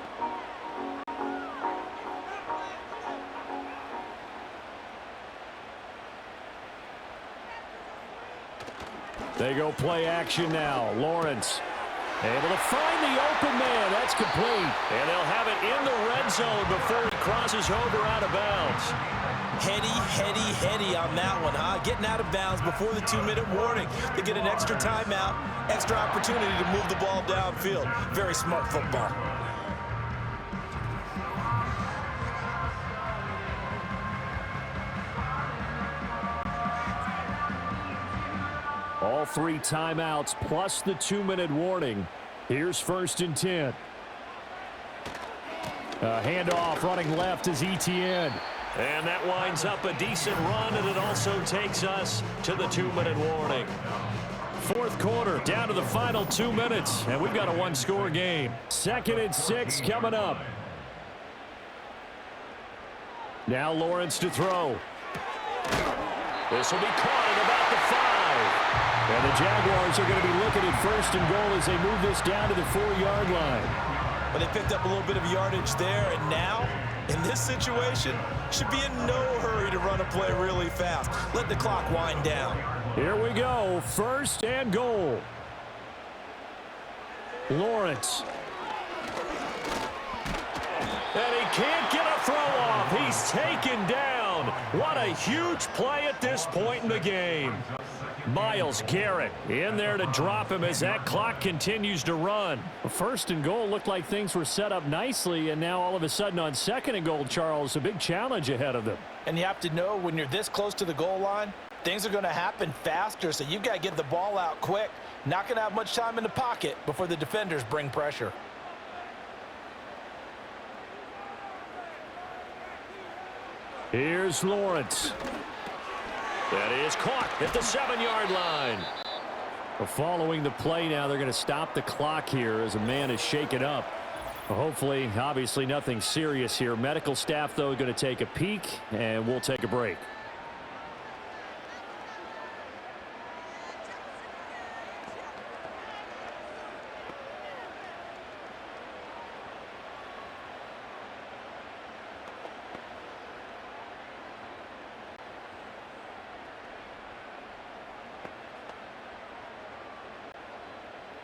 They go play action now. Lawrence able to find the open man. That's complete. And they'll have it in the red zone before he crosses over out of bounds. Heady on that one, huh? Getting out of bounds before the 2-minute warning. They get an extra timeout, extra opportunity to move the ball downfield. Very smart football. All 3 timeouts plus the 2-minute warning. Here's 1st and 10. Handoff running left is ETN. And that winds up a decent run, and it also takes us to the 2-minute warning. Fourth quarter, down to the final 2 minutes, and we've got a 1-score game. 2nd and 6 coming up. Now Lawrence to throw. This will be caught at about the 5. And the Jaguars are going to be looking at 1st and goal as they move this down to the 4-yard line. But they picked up a little bit of yardage there, and now, in this situation, should be in no hurry to run a play really fast. Let the clock wind down. Here we go, 1st and goal. Lawrence. And he can't get a throw off. He's taken down. What a huge play at this point in the game. Myles Garrett in there to drop him as that clock continues to run. 1st and goal looked like things were set up nicely, and now all of a sudden on 2nd and goal, Charles, a big challenge ahead of them. And you have to know when you're this close to the goal line, things are going to happen faster, so you've got to get the ball out quick. Not going to have much time in the pocket before the defenders bring pressure. Here's Lawrence. That is caught at the 7-yard line. Well, following the play now, they're going to stop the clock here as a man is shaken up. Well, hopefully, obviously nothing serious here. Medical staff, though, going to take a peek, and we'll take a break.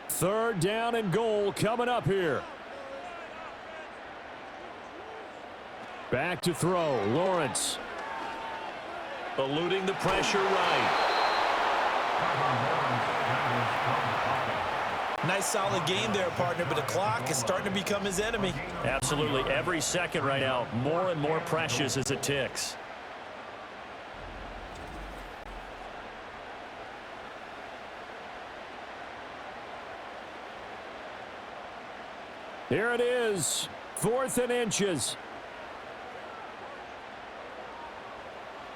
Third down and goal coming up here. Back to throw. Lawrence. Eluding the pressure right. Nice solid game there, partner, but the clock is starting to become his enemy. Absolutely. Every second right now, more and more precious as it ticks. Here it is, 4th and inches.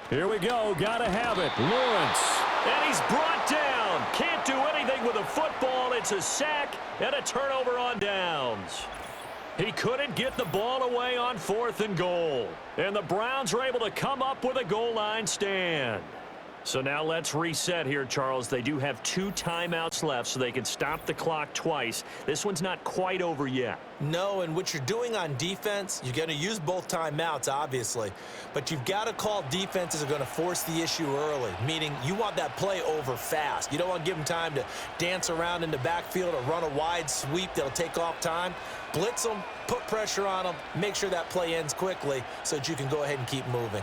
Here we go, gotta have it. Lawrence. And he's brought down. Can't do anything with a football. It's a sack and a turnover on downs. He couldn't get the ball away on 4th and goal. And the Browns are able to come up with a goal line stand. So now let's reset here, Charles. They do have 2 timeouts left, so they can stop the clock twice. This one's not quite over yet. No, and what you're doing on defense, you're going to use both timeouts, obviously. But you've got to call defenses are going to force the issue early, meaning you want that play over fast. You don't want to give them time to dance around in the backfield or run a wide sweep that'll take off time. Blitz them, put pressure on them, make sure that play ends quickly so that you can go ahead and keep moving.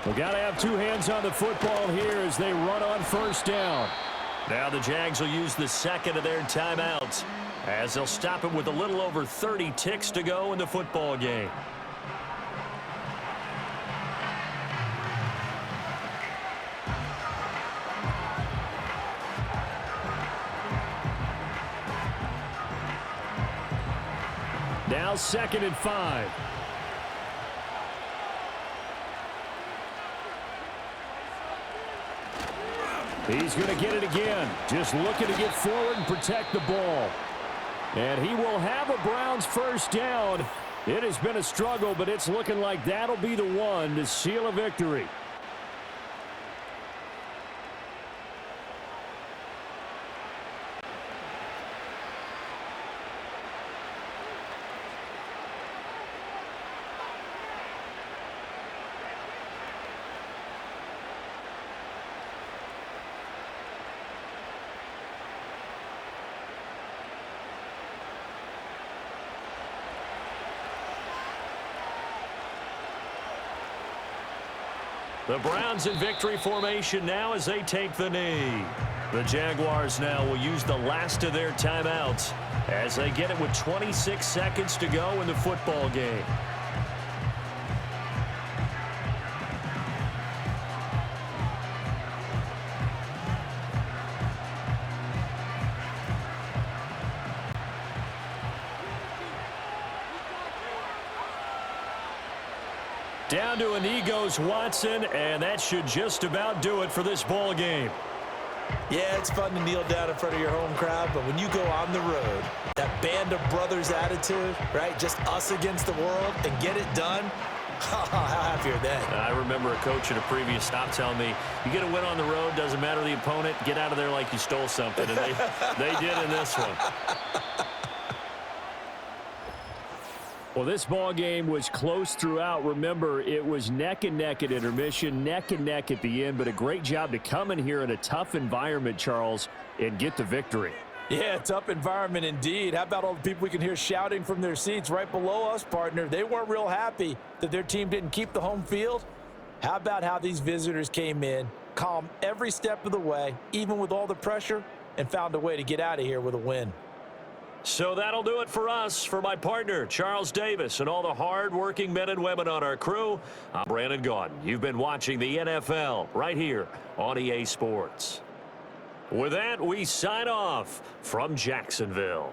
We got to have 2 hands on the football here as they run on 1st down. Now the Jags will use the 2nd of their timeouts as they'll stop it with a little over 30 ticks to go in the football game. Now 2nd and 5. He's going to get it again. Just looking to get forward and protect the ball. And he will have a Browns 1st down. It has been a struggle, but it's looking like that'll be the one to seal a victory. The Browns in victory formation now as they take the knee. The Jaguars now will use the last of their timeouts as they get it with 26 seconds to go in the football game. Down to a knee goes Watson, and that should just about do it for this ball game. Yeah, it's fun to kneel down in front of your home crowd, but when you go on the road, that band of brothers attitude, right, just us against the world, and get it done, how happy are they? I remember a coach at a previous stop telling me, you get a win on the road, doesn't matter the opponent, get out of there like you stole something, and they did in this one. Well, this ball game was close throughout. Remember, it was neck and neck at intermission, neck and neck at the end, but a great job to come in here in a tough environment, Charles, and get the victory. Yeah, tough environment indeed. How about all the people we can hear shouting from their seats right below us, partner? They weren't real happy that their team didn't keep the home field. How about how these visitors came in, calm every step of the way, even with all the pressure, and found a way to get out of here with a win. So that'll do it for us. For my partner, Charles Davis, and all the hard-working men and women on our crew, I'm Brandon Gaudin. You've been watching the NFL right here on EA Sports. With that, we sign off from Jacksonville.